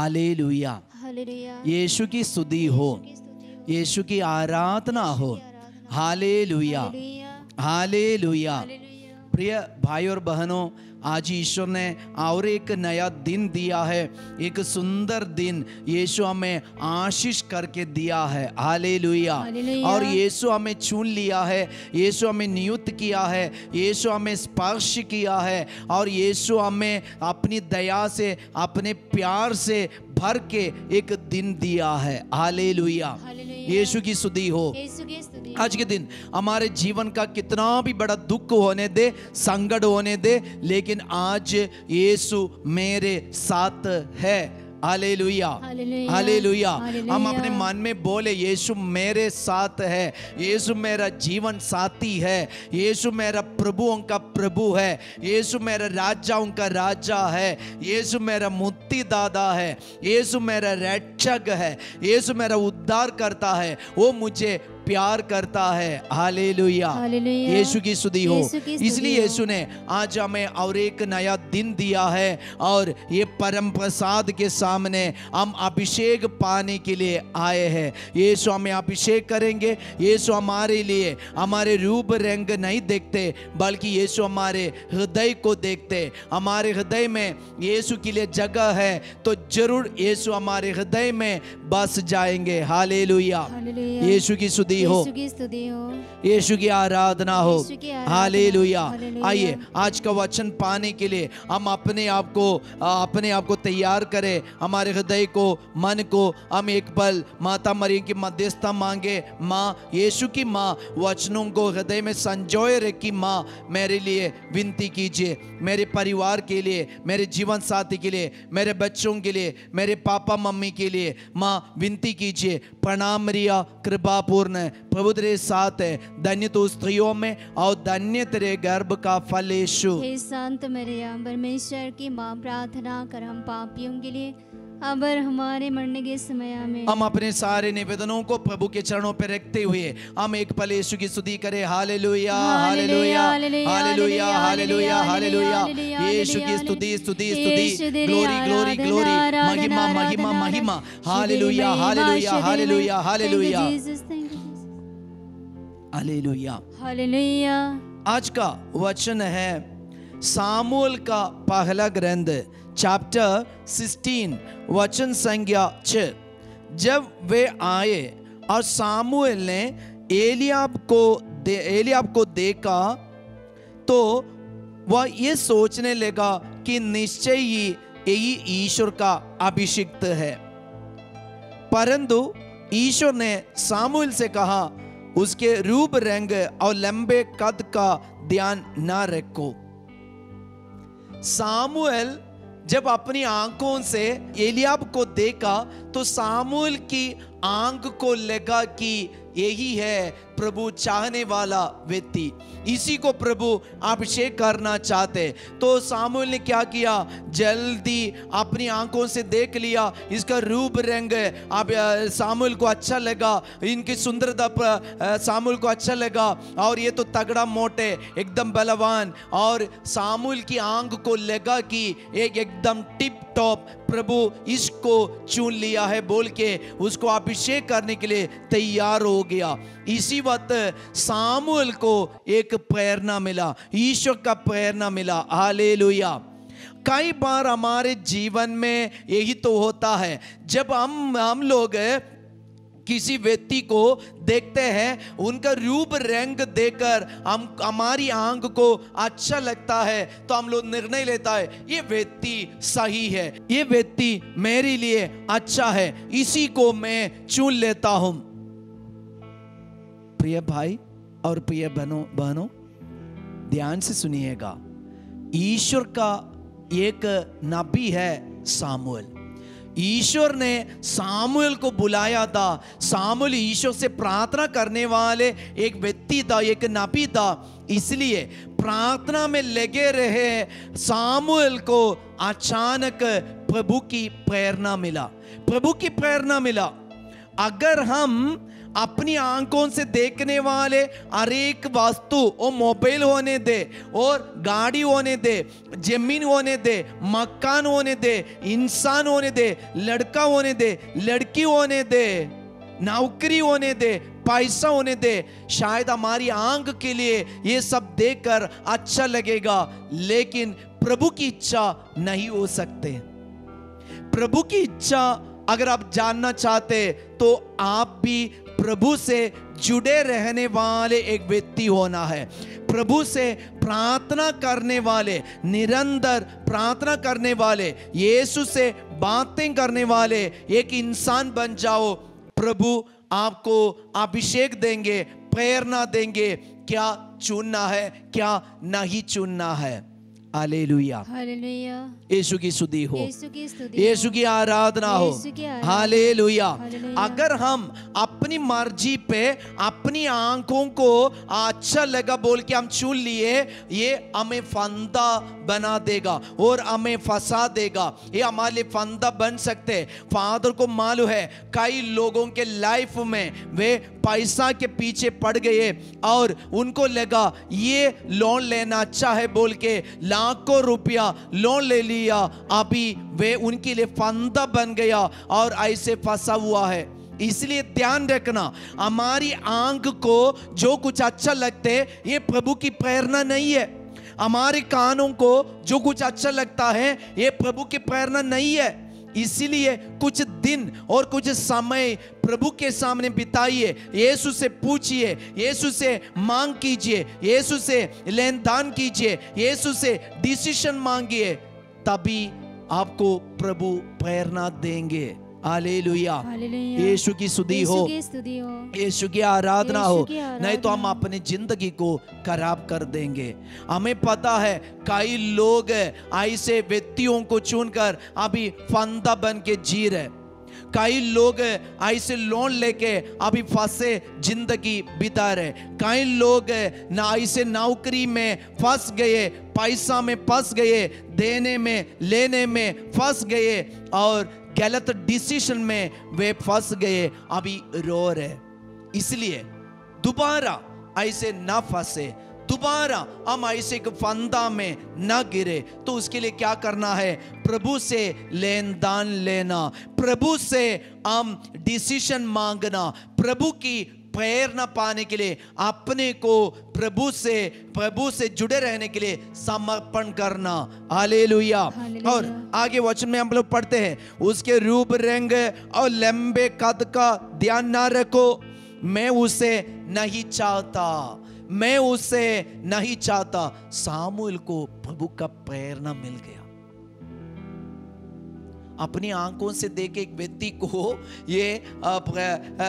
Hallelujah, hallelujah, Yeshu की स्तुति हो, यीशु की आराधना हो। Hallelujah, hallelujah. प्रिय भाई और बहनों, आज ईश्वर ने और एक नया दिन दिया है, एक सुंदर दिन यीशु हमें आशीष करके दिया है। हालेलुया। और यीशु हमें चुन लिया है, यीशु हमें नियुक्त किया है, यीशु हमें स्पर्श किया है और यीशु हमें अपनी दया से, अपने प्यार से भर के एक दिन दिया है। हालेलुया, यीशु की स्तुति हो। आज के दिन हमारे जीवन का कितना भी बड़ा दुख होने दे, संकट होने दे, लेकिन आज यीशु मेरे साथ है। Hallelujah, hallelujah. हम अपने मन में बोले, यीशु मेरे साथ है, यीशु मेरा जीवन साथी है, यीशु मेरा प्रभुओं का प्रभु है, यीशु मेरा राजाओं का राजा है, यीशु मेरा मुक्ति दाता है, यीशु मेरा रक्षक है, यीशु मेरा उद्धार करता है, वो मुझे प्यार करता है। हालेलुया, यीशु की स्तुति हो। इसलिए यीशु ने आज हमें और एक नया दिन दिया है और ये परम प्रसाद के सामने हम अभिषेक पाने के लिए आए हैं। यीशु हमें अभिषेक करेंगे। यीशु हमारे लिए हमारे रूप रंग नहीं देखते, बल्कि यीशु हमारे हृदय को देखते। हमारे हृदय में यीशु के लिए जगह है तो जरूर यीशु हमारे हृदय में बस जाएंगे। हालेलुया, यीशु की स्तुति हो, यीशु की आराधना हो। हालेलुया। आइए आज का वचन पाने के लिए हम अपने आप को तैयार करें, हमारे हृदय को, मन को हम एक पल माता मरियम की मध्यस्थता मांगे। माँ, यीशु की माँ, वचनों को हृदय में संजोए रखी माँ, मेरे लिए विनती कीजिए, मेरे परिवार के लिए, मेरे जीवन साथी के लिए, मेरे बच्चों के लिए, मेरे पापा मम्मी के लिए माँ विनती कीजिए। प्रणाम मरिया, कृपा पूर्ण, प्रभु तेरे साथ है, धन्य तू स्त्रियों में और धन्य तेरे गर्भ का फल यीशु। हे संत मरियम, परमेश्वर की माँ, प्रार्थना कर हम पापियों के लिए, अब और हमारे मरने के समय में। हम अपने सारे निवेदनों को प्रभु के चरणों पर रखते हुए हम एक पल यीशु की स्तुति करें। Hallelujah, hallelujah, hallelujah, hallelujah, hallelujah. Yeshu की स्तुति, स्तुति, स्तुति, ग्लोरी, ग्लोरी, ग्लोरी, महिमा, महिमा, महिमा। Hallelujah, hallelujah, hallelujah, hallelujah, hallelujah, hallelujah. आज का वचन है सामुएल का पहला ग्रंथ, चैप्टर 16, वचन संख्या 6। जब वे आए और सामुएल ने एलियाब को देखा तो वह ये सोचने लगा कि निश्चय ही यही ईश्वर का अभिषिक्त है। परंतु ईश्वर ने सामुएल से कहा, उसके रूप रंग और लंबे कद का ध्यान न रखो। सामुएल जब अपनी आंखों से एलियाब को देखा तो सामुएल की आंख को लगा कि यही है प्रभु चाहने वाला व्यक्ति, इसी को प्रभु अभिषेक करना चाहते। तो सामुएल ने क्या किया, जल्दी अपनी आंखों से देख लिया, इसका रूप रंग अब सामुएल को अच्छा लगा, इनकी सुंदरता सामुएल को अच्छा लगा, और ये तो तगड़ा मोटे एकदम बलवान, और सामुएल की आंख को लगा कि एकदम टिप टॉप प्रभु इसको चुन लिया है बोल के उसको अभिषेक करने के लिए तैयार हो गया। इसी वक्त सामुएल को एक प्रेरणा मिला, ईश्वर का प्रेरणा मिला। हालेलुया। कई बार हमारे जीवन में यही तो होता है, जब हम लोग किसी व्यक्ति को देखते हैं, उनका रूप रंग देखकर हमारी आंख को अच्छा लगता है तो हम लोग निर्णय लेता है ये व्यक्ति सही है, ये व्यक्ति मेरे लिए अच्छा है, इसी को मैं चुन लेता हूं। प्रिय भाई और प्रिय बहनों ध्यान से सुनिएगा, ईश्वर का एक नबी है सामुएल। ईश्वर ने सामुएल को बुलाया था। सामुएल ईश्वर से प्रार्थना करने वाले एक व्यक्ति था, एक नबी था, इसलिए प्रार्थना में लगे रहे सामुएल को अचानक प्रभु की प्रेरणा मिला, प्रभु की प्रेरणा मिला। अगर हम अपनी आंखों से देखने वाले हर एक वस्तु, वो मोबाइल होने दे और गाड़ी होने दे, जमीन होने दे, मकान होने दे, इंसान होने दे, लड़का होने दे, लड़की होने दे, नौकरी होने दे, पैसा होने दे, शायद हमारी आंख के लिए ये सब देखकर अच्छा लगेगा, लेकिन प्रभु की इच्छा नहीं हो सकते। प्रभु की इच्छा अगर आप जानना चाहते तो आप भी प्रभु से जुड़े रहने वाले एक व्यक्ति होना है। प्रभु से प्रार्थना करने वाले, निरंतर प्रार्थना करने वाले, यीशु से बातें करने वाले एक इंसान बन जाओ। प्रभु आपको अभिषेक देंगे, प्रेरणा देंगे, क्या चुनना है, क्या नहीं चुनना है। हालेलुया, हालेलुया, यीशु की स्तुति हो, यीशु की स्तुति यीशु की आराधना हो। यीशु की आराधना। हालेलुया। हालेलुया। अगर हम अपनी मर्जी पे अपनी आंखों को अच्छा लगा बोल के हम चुन लिए, ये हमें फंदा बना देगा और हमें फंसा देगा। ये हमारे लिए फंदा बन सकते। फादर को मालूम है कई लोगों के लाइफ में वे पैसा के पीछे पड़ गए और उनको लगा ये लोन लेना अच्छा है बोल के लाखों रुपया लोन ले लिया, अभी वे उनके लिए फंदा बन गया और ऐसे फंसा हुआ है। इसलिए ध्यान रखना, हमारी आंख को जो कुछ अच्छा लगते ये प्रभु की प्रेरणा नहीं है। हमारे कानों को जो कुछ अच्छा लगता है ये प्रभु की प्रेरणा नहीं है। इसीलिए कुछ दिन और कुछ समय प्रभु के सामने बिताइए, यीशु से पूछिए, यीशु से मांग कीजिए, यीशु से लेन देन कीजिए, यीशु से डिसीजन मांगिए, तभी आपको प्रभु प्रेरणा देंगे। Hallelujah, hallelujah. यीशु की स्तुति हो, यीशु की स्तुति हो, यीशु की आराधना हो। यीशु की आराधना। नहीं तो हम अपनी जिंदगी को खराब कर देंगे। हमें पता है कई लोग ऐसे व्यक्तियों को चुनकर अभी फंदा बन के जी रहे, कई लोग ऐसे लोन लेके अभी फंसे जिंदगी बिता रहे, कई लोग ना ऐसे नौकरी में फंस गए, पैसा में फंस गए, देने में लेने में फंस गए और गलत डिसीजन में वे फंस गए, अभी रो रहे। इसलिए दोबारा ऐसे ना फंसे, दोबारा हम ऐसे एक फंदा में ना गिरे, तो उसके लिए क्या करना है? प्रभु से लेन देन लेना, प्रभु से हम डिसीजन मांगना, प्रभु की प्रेरणा पाने के लिए अपने को प्रभु से जुड़े रहने के लिए समर्पण करना। हालेलुया। और आगे वचन में हम लोग पढ़ते हैं, उसके रूप रंग और लंबे कद का ध्यान ना रखो, मैं उसे नहीं चाहता, मैं उसे नहीं चाहता। सामुएल को प्रभु का प्रेरणा मिल गया। अपनी आंखों से देखे एक व्यक्ति को ये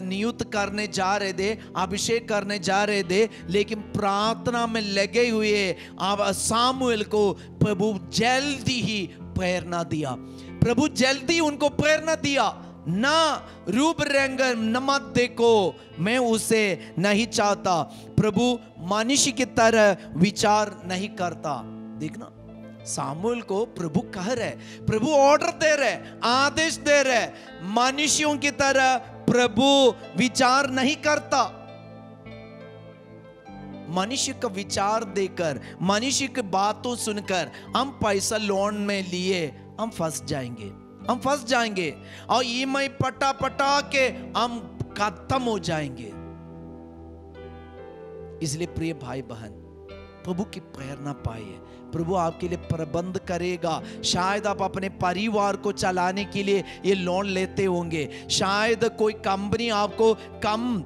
नियुक्त करने जा रहे थे, अभिषेक करने जा रहे थे, लेकिन प्रार्थना में लगे हुए अब सामुएल को प्रभु जल्दी ही प्रेरणा दिया। प्रभु जल्दी उनको प्रेरणा दिया, ना रूप रंग न मत देखो, मैं उसे नहीं चाहता। प्रभु मनुष्य की तरह विचार नहीं करता। देखना, सामुएल को प्रभु कह रहे, प्रभु ऑर्डर दे रहे, आदेश दे रहे, मनुष्यों की तरह प्रभु विचार नहीं करता। मनुष्य का विचार देकर, मनुष्य की बातों सुनकर हम पैसा लोन में लिए हम फंस जाएंगे, हम फंस जाएंगे और ईएमआई पटा के हम खत्म हो जाएंगे। इसलिए प्रिय भाई बहन, प्रभु की प्रेरणा पाइए, प्रभु आपके लिए प्रबंध करेगा। शायद आप अपने परिवार को चलाने के लिए ये लोन लेते होंगे, शायद कोई कंपनी आपको कम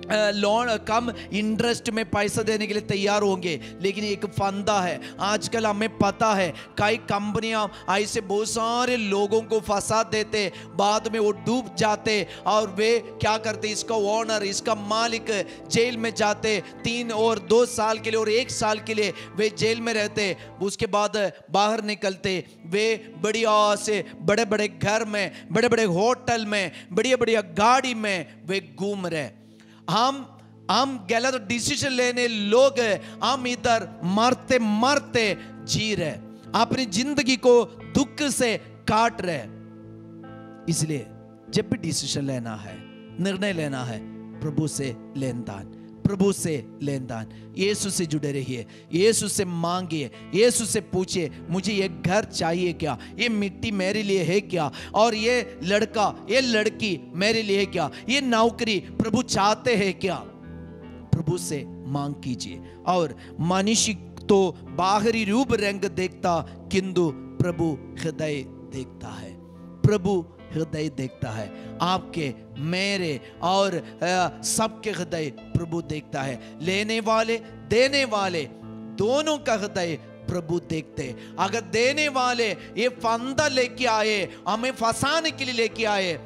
लोन, कम इंटरेस्ट में पैसा देने के लिए तैयार होंगे, लेकिन एक फंदा है। आजकल हमें पता है कई कंपनियां ऐसे बहुत सारे लोगों को फंसा देते, बाद में वो डूब जाते और वे क्या करते, इसका ओनर, इसका मालिक जेल में जाते, 3 और 2 साल के लिए और 1 साल के लिए वे जेल में रहते। उसके बाद बाहर निकलते, वे बढ़िया से बड़े बड़े घर में, बड़े बड़े होटल में, बढ़िया बढ़िया गाड़ी में वे घूम रहे। हम गलत डिसीजन लेने लोग, हम इधर मरते मरते जी रहे, अपनी जिंदगी को दुख से काट रहे। इसलिए जब भी डिसीजन लेना है, निर्णय लेना है, प्रभु से लेन देन, प्रभु से लेन देन। यीशु से जुड़े रहिए, यीशु से मांगिए, यीशु से पूछिए मुझे ये घर चाहिए क्या, ये मिट्टी मेरे लिए है क्या, और ये लड़का ये लड़की मेरे लिए है क्या, ये नौकरी प्रभु चाहते हैं क्या। प्रभु से मांग कीजिए। और मनुष्य तो बाहरी रूप रंग देखता, किंतु प्रभु हृदय देखता है। प्रभु हृदय देखता है, आपके मेरे और सबके हृदय प्रभु देखता है। लेने वाले देने वाले दोनों का हृदय प्रभु देखते। अगर देने वाले ये फंदा लेके आए, हमें फंसाने के लिए लेके आए,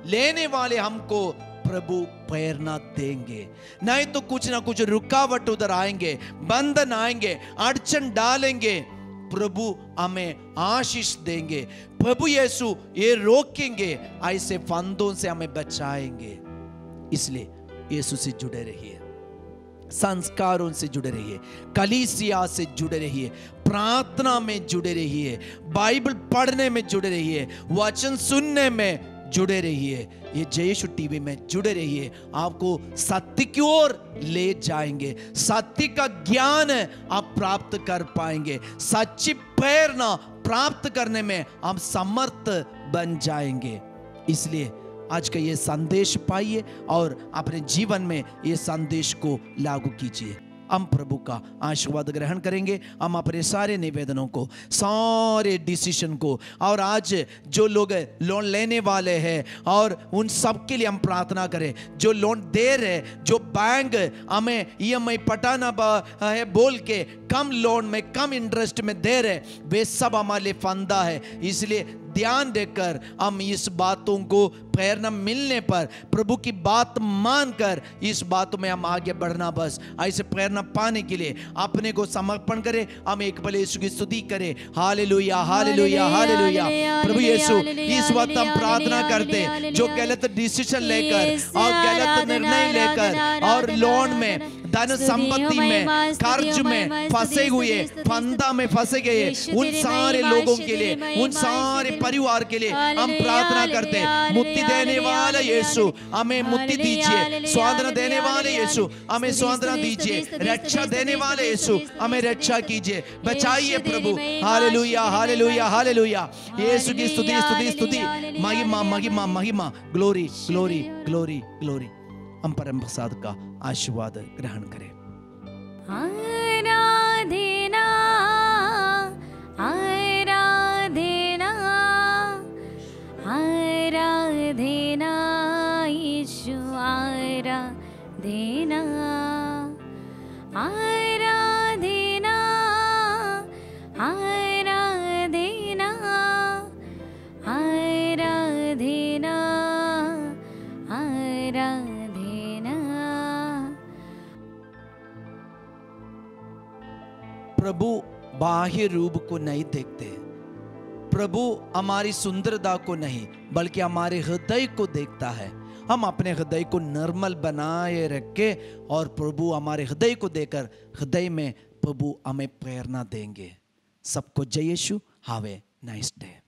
लेने वाले हमको प्रभु प्रेरणा देंगे। नहीं तो कुछ ना कुछ रुकावट उधर आएंगे, बंधन आएंगे, अड़चन डालेंगे, प्रभु हमें आशीष देंगे। प्रभु यीशु ये रोकेंगे, ऐसे फंदों से हमें बचाएंगे। इसलिए यीशु से जुड़े रहिए, संस्कारों से जुड़े रहिए, कलीसिया से जुड़े रहिए, प्रार्थना में जुड़े रहिए, बाइबल पढ़ने में जुड़े रहिए, वचन सुनने में जुड़े रहिए, ये जयेशु टीवी में जुड़े रहिए। आपको सत्य की ओर ले जाएंगे, सत्य का ज्ञान आप प्राप्त कर पाएंगे, सच्ची प्रेरणा प्राप्त करने में हम समर्थ बन जाएंगे। इसलिए आज का ये संदेश पाइए और अपने जीवन में ये संदेश को लागू कीजिए। हम प्रभु का आशीर्वाद ग्रहण करेंगे। हम अपने सारे निवेदनों को, सारे डिसीजन को, और आज जो लोग लोन लेने वाले हैं और उन सब के लिए हम प्रार्थना करें। जो लोन दे रहे, जो बैंक हमें EMI पटाना है बोल के कम लोन में, कम इंटरेस्ट में दे रहे, वे सब हमारे लिए फंदा है। इसलिए ध्यान देकर हम इस बातों को प्रेरणा मिलने पर प्रभु की बात मानकर इस बातों में हम आगे बढ़ना, बस ऐसे प्रेरणा पाने के लिए अपने को समर्पण करें। हम एक पल यीशु की स्तुति करें। Hallelujah, hallelujah, hallelujah. प्रभु यीशु, इस वक्त हम प्रार्थना करते जो गलत डिसीजन लेकर और गलत निर्णय लेकर और लोन में, धन संपत्ति में, कर्ज में फंसे हुए, फंदा में फंसे गए, उन सारे लोगों के लिए, उन सारे परिवार के लिए हम प्रार्थना करते हैं। मुक्ति देने वाला यीशु हमें मुक्ति दीजिए, स्वांतना देने वाले यीशु हमें स्वांतना दीजिए, रक्षा देने वाले यीशु हमें रक्षा कीजिए, बचाइए प्रभु। Hallelujah, hallelujah, hallelujah. यीशु की स्तुति, स्तुति, स्तुति, महिमा, महिमा, महिमा, ग्लोरी, ग्लोरी, ग्लोरी, ग्लोरी। हम परम प्रसाद का आशीर्वाद ग्रहण करें। आराधना, आराधना, आराधना, यीशु आराधना, आराधना, आराधना, आराधना, आराधना। प्रभु बाह्य रूप को नहीं देखते, प्रभु हमारी सुंदरता को नहीं बल्कि हमारे हृदय को देखता है। हम अपने हृदय को निर्मल बनाए रखे और प्रभु हमारे हृदय को देकर हृदय में प्रभु हमें प्रेरणा देंगे। सबको जय Yeshu. Have a nice day.